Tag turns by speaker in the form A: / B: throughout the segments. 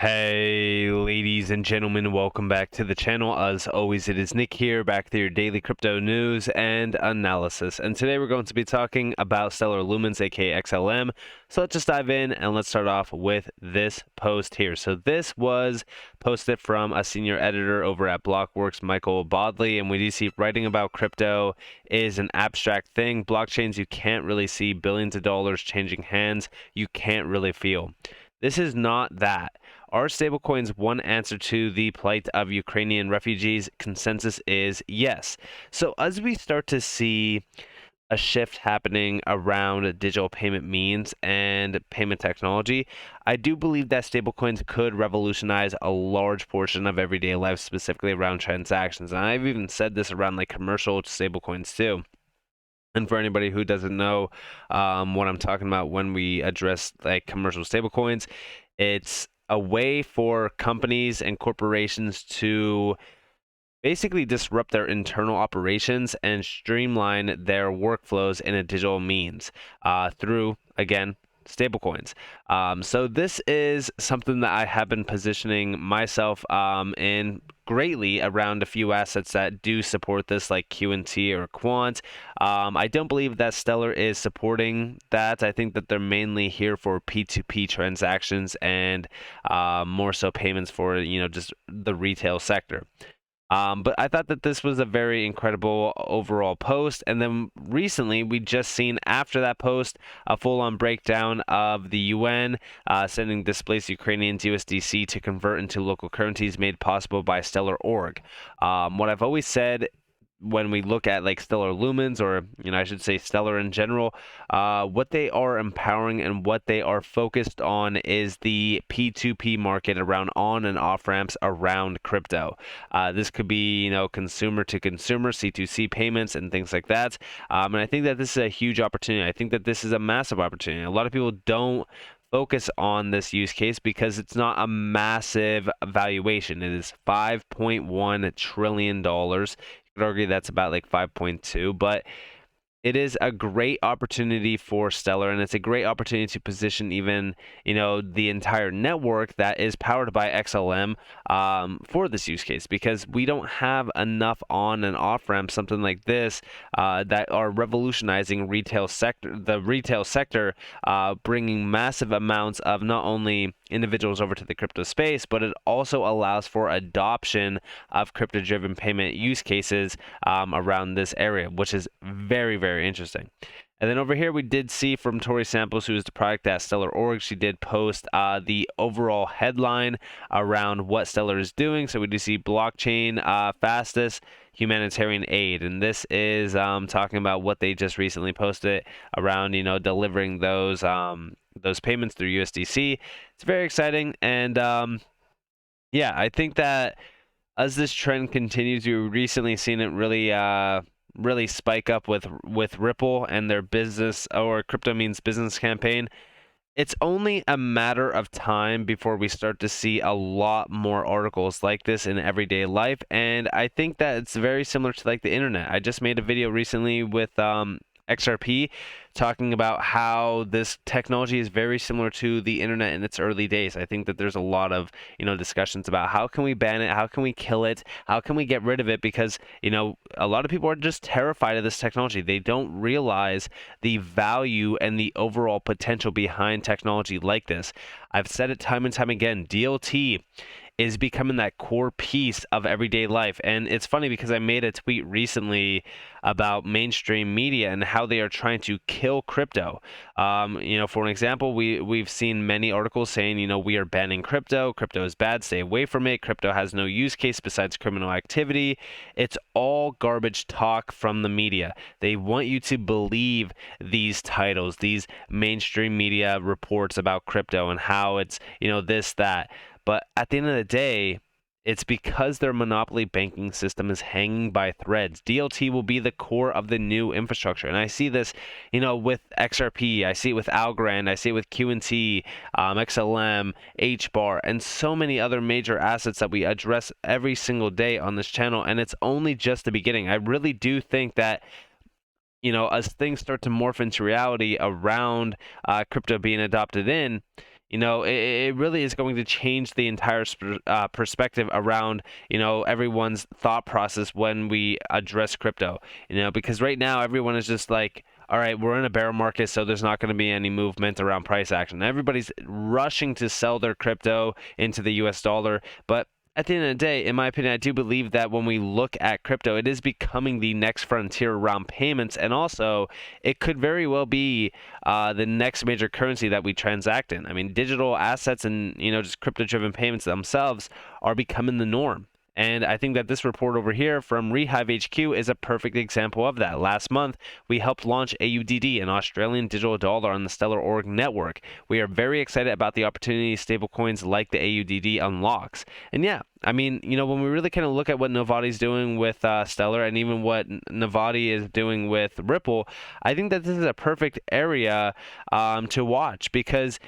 A: Hey, ladies and gentlemen, welcome back to the channel. As always, it is Nick here, back with your daily crypto news and analysis. And today we're going to be talking about Stellar Lumens, aka XLM. So let's just dive in and let's start off with this post here. So this was posted from a senior editor over at Blockworks, Michael Bodley. And we do see writing about crypto is an abstract thing. Blockchains you can't really see, billions of dollars changing hands, you can't really feel. This is not that. Are stablecoins one answer to the plight of Ukrainian refugees? Consensus is yes. So as we start to see a shift happening around digital payment means and payment technology, I do believe that stablecoins could revolutionize a large portion of everyday life, specifically around transactions. And I've even said this around like commercial stablecoins too. And for anybody who doesn't know what I'm talking about when we address like commercial stablecoins, it's a way for companies and corporations to basically disrupt their internal operations and streamline their workflows in a digital means through, again, stablecoins. So this is something that I have been positioning myself in greatly around a few assets that do support this, like QNT or Quant. I don't believe that Stellar is supporting that. I think that they're mainly here for P2P transactions and more so payments for, just the retail sector. But I thought that this was a very incredible overall post. And then recently, we just seen after that post a full-on breakdown of the UN sending displaced Ukrainians USDC to convert into local currencies made possible by Stellar Org. What I've always said when we look at like Stellar Lumens, or I should say Stellar in general, what they are empowering and what they are focused on is the P2P market around on and off ramps around crypto. This could be consumer to consumer, C2C payments and things like that. And I think that this is a huge opportunity. I think that this is a massive opportunity. A lot of people don't focus on this use case because it's not a massive valuation. It is $5.1 trillion. Could argue that's about like 5.2, but it is a great opportunity for Stellar, and it's a great opportunity to position even, the entire network that is powered by XLM for this use case, because we don't have enough on and off ramps, something like this, that are revolutionizing the retail sector, bringing massive amounts of not only individuals over to the crypto space, but it also allows for adoption of crypto-driven payment use cases around this area, which is very, very interesting. And then over here, we did see from Tori Samples, who is the product at Stellar Org, she did post the overall headline around what Stellar is doing. So we do see blockchain fastest humanitarian aid, and this is talking about what they just recently posted around delivering those payments through USDC. It's very exciting, and yeah, I think that as this trend continues, we've recently seen it really spike up with Ripple and their business, or crypto means business campaign. It's only a matter of time before we start to see a lot more articles like this in everyday life, and I think that it's very similar to like the internet. I just made a video recently with XRP talking about how this technology is very similar to the internet in its early days. I think that there's a lot of discussions about how can we ban it, how can we kill it, how can we get rid of it, because a lot of people are just terrified of this technology. They don't realize the value and the overall potential behind technology like this. I've said it time and time again, DLT is becoming that core piece of everyday life. And it's funny because I made a tweet recently about mainstream media and how they are trying to kill crypto. For an example, we've seen many articles saying, we are banning crypto. Crypto is bad. Stay away from it. Crypto has no use case besides criminal activity. It's all garbage talk from the media. They want you to believe these titles, these mainstream media reports about crypto and how it's, this, that. But at the end of the day, it's because their monopoly banking system is hanging by threads. DLT will be the core of the new infrastructure. And I see this, with XRP, I see it with Algorand, I see it with QNT, XLM, HBAR, and so many other major assets that we address every single day on this channel. And it's only just the beginning. I really do think that as things start to morph into reality around crypto being adopted in, it really is going to change the entire perspective around, everyone's thought process when we address crypto, because right now everyone is just like, all right, we're in a bear market, so there's not going to be any movement around price action. Everybody's rushing to sell their crypto into the US dollar, but at the end of the day, in my opinion, I do believe that when we look at crypto, it is becoming the next frontier around payments, and also it could very well be the next major currency that we transact in. I mean, digital assets and just crypto-driven payments themselves are becoming the norm. And I think that this report over here from Rehive HQ is a perfect example of that. Last month, we helped launch AUDD, an Australian digital dollar, on the Stellar Org network. We are very excited about the opportunities stablecoins like the AUDD unlocks. And yeah, I mean, when we really kind of look at what Novati's doing with Stellar, and even what Novati is doing with Ripple, I think that this is a perfect area to watch, because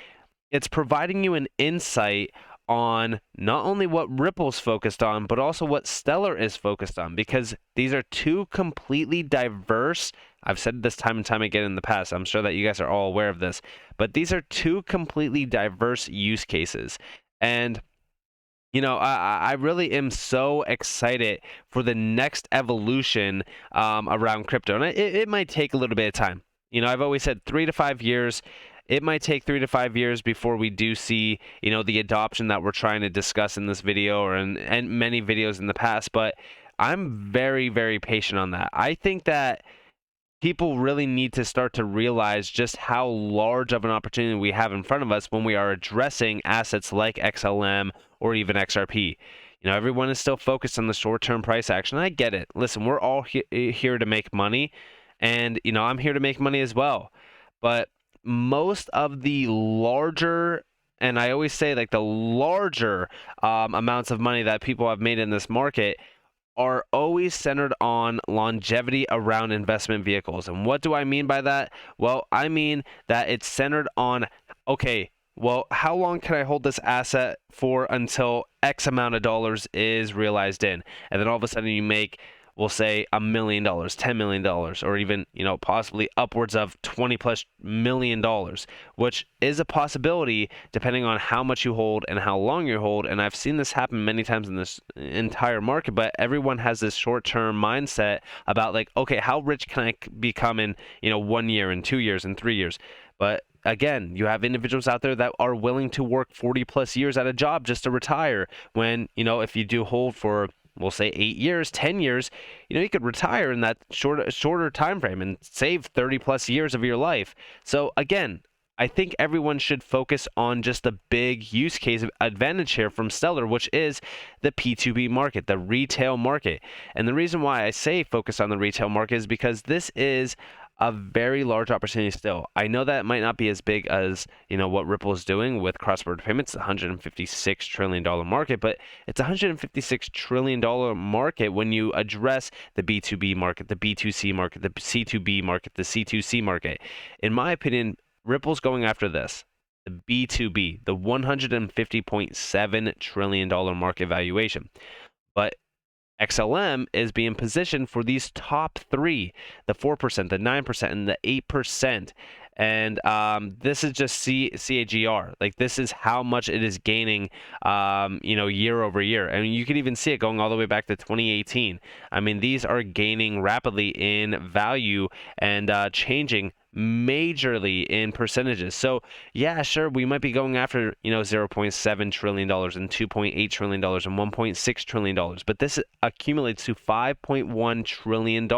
A: it's providing you an insight on not only what Ripple's focused on, but also what Stellar is focused on, because these are two completely diverse, I've said this time and time again in the past, I'm sure that you guys are all aware of this, but these are two completely diverse use cases. And I really am so excited for the next evolution around crypto. And it might take a little bit of time. I've always said 3 to 5 years. It might take 3 to 5 years before we do see, the adoption that we're trying to discuss in this video or in many videos in the past. But I'm very, very patient on that. I think that people really need to start to realize just how large of an opportunity we have in front of us when we are addressing assets like XLM or even XRP. Everyone is still focused on the short-term price action. I get it. Listen, we're all here to make money, and I'm here to make money as well. But most of the larger, and I always say like the larger amounts of money that people have made in this market are always centered on longevity around investment vehicles. And what do I mean by that? Well, I mean that it's centered on, okay, well, how long can I hold this asset for until X amount of dollars is realized in? And then all of a sudden you make, we'll say, $1 million, $10 million, or even, possibly upwards of $20+ million, which is a possibility depending on how much you hold and how long you hold. And I've seen this happen many times in this entire market, but everyone has this short-term mindset about like, okay, how rich can I become in, 1 year and 2 years and 3 years? But again, you have individuals out there that are willing to work 40+ years at a job just to retire, when, if you do hold for, we'll say 8 years, 10 years, you could retire in that shorter time frame and save 30+ years of your life. So again, I think everyone should focus on just the big use case advantage here from Stellar, which is the P2B market, the retail market. And the reason why I say focus on the retail market is because this is a very large opportunity still. I know that it might not be as big as, what Ripple is doing with cross-border payments, $156 trillion market, but it's a $156 trillion market when you address the B2B market, the B2C market, the C2B market, the C2C market. In my opinion, Ripple's going after this, the B2B, the $150.7 trillion market valuation. But XLM is being positioned for these top three, the 4%, the 9%, and the 8%. And this is just CAGR. Like, this is how much it is gaining, year over year. And you can even see it going all the way back to 2018. I mean, these are gaining rapidly in value and changing majorly in percentages. So yeah, sure, we might be going after, $0.7 trillion and $2.8 trillion and $1.6 trillion, but this accumulates to $5.1 trillion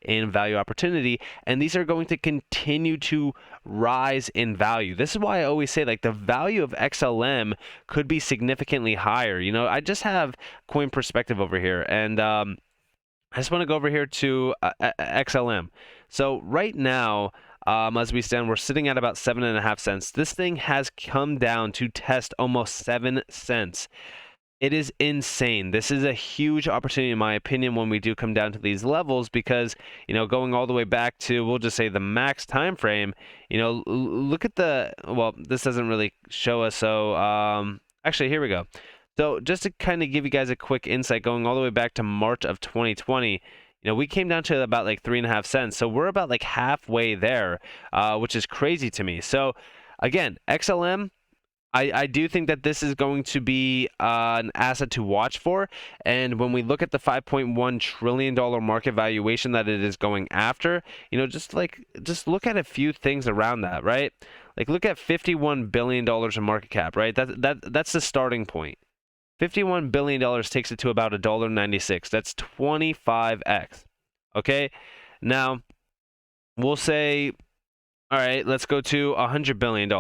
A: in value opportunity, and these are going to continue to rise in value. This is why I always say, like, the value of XLM could be significantly higher. I just have coin perspective over here, and I just want to go over here to XLM. So right now, as we stand, we're sitting at about 7.5 cents. This thing has come down to test almost 7 cents. It is insane. This is a huge opportunity, in my opinion, when we do come down to these levels, because, going all the way back to, we'll just say, the max time frame, look at the, well, this doesn't really show us. So actually, here we go. So just to kind of give you guys a quick insight, going all the way back to March of 2020, we came down to about like 3.5 cents. So we're about like halfway there, which is crazy to me. So again, XLM, I do think that this is going to be an asset to watch for. And when we look at the $5.1 trillion market valuation that it is going after, just look at a few things around that, right? Like look at $51 billion in market cap, right? That's the starting point. $51 billion takes it to about $1.96. That's 25x. Okay? Now, we'll say, all right, let's go to $100 billion.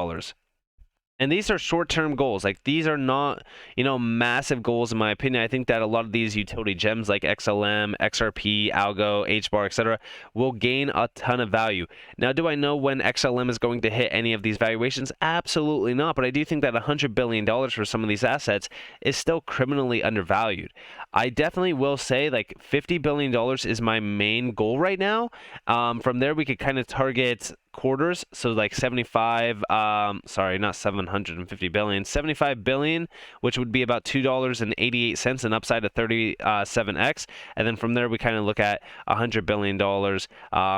A: And these are short-term goals. Like these are not, massive goals in my opinion. I think that a lot of these utility gems like XLM, XRP, Algo, HBAR, etc., will gain a ton of value. Now, do I know when XLM is going to hit any of these valuations? Absolutely not. But I do think that $100 billion for some of these assets is still criminally undervalued. I definitely will say like $50 billion is my main goal right now. From there, we could kind of target quarters, so like 75 sorry, not 750 billion, 75 billion, which would be about $2.88, an upside of 37x. And then from there we kind of look at $100 billion,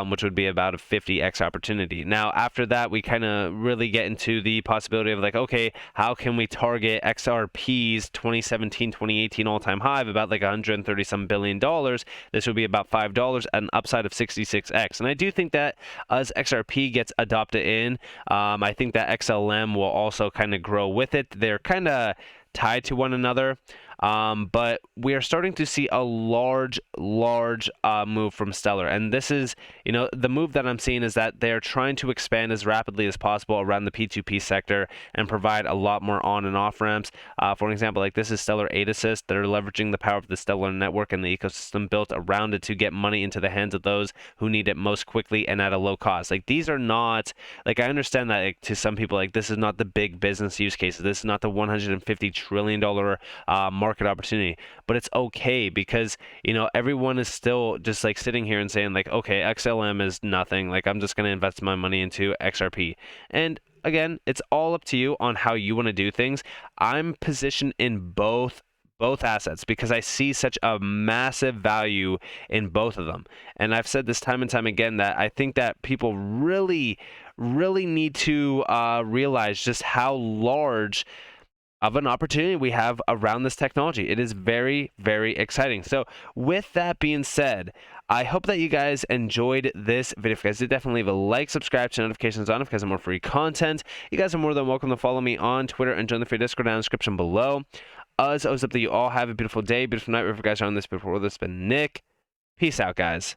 A: which would be about a 50x opportunity. Now after that we kind of really get into the possibility of like, okay, how can we target XRP's 2017-2018 all-time high of about like 130 some billion dollars? This would be about $5, an upside of 66x. And I do think that as XRP gets adopted in, I think that XLM will also kind of grow with it. They're kind of tied to one another. But we are starting to see a large move from Stellar. And this is, the move that I'm seeing is that they're trying to expand as rapidly as possible around the P2P sector and provide a lot more on and off ramps. For example, like this is Stellar Aid Assist. They're leveraging the power of the Stellar network and the ecosystem built around it to get money into the hands of those who need it most quickly and at a low cost. Like these are not, like I understand that like, to some people, like this is not the big business use cases. This is not the $150 trillion market opportunity, but it's okay because everyone is still just like sitting here and saying like, okay, XLM is nothing, like I'm just going to invest my money into XRP. And again, it's all up to you on how you want to do things. I'm positioned in both assets because I see such a massive value in both of them. And I've said this time and time again that I think that people really need to realize just how large of an opportunity we have around this technology. It is very, very exciting. So with that being said, I hope that you guys enjoyed this video. If you guys did, definitely leave a like, subscribe, turn notifications on if you guys have more free content. You guys are more than welcome to follow me on Twitter and join the free Discord down in the description below. As always, hope that you all have a beautiful day, beautiful night, wherever you guys are on this beautiful world. This has been Nick. Peace out, guys.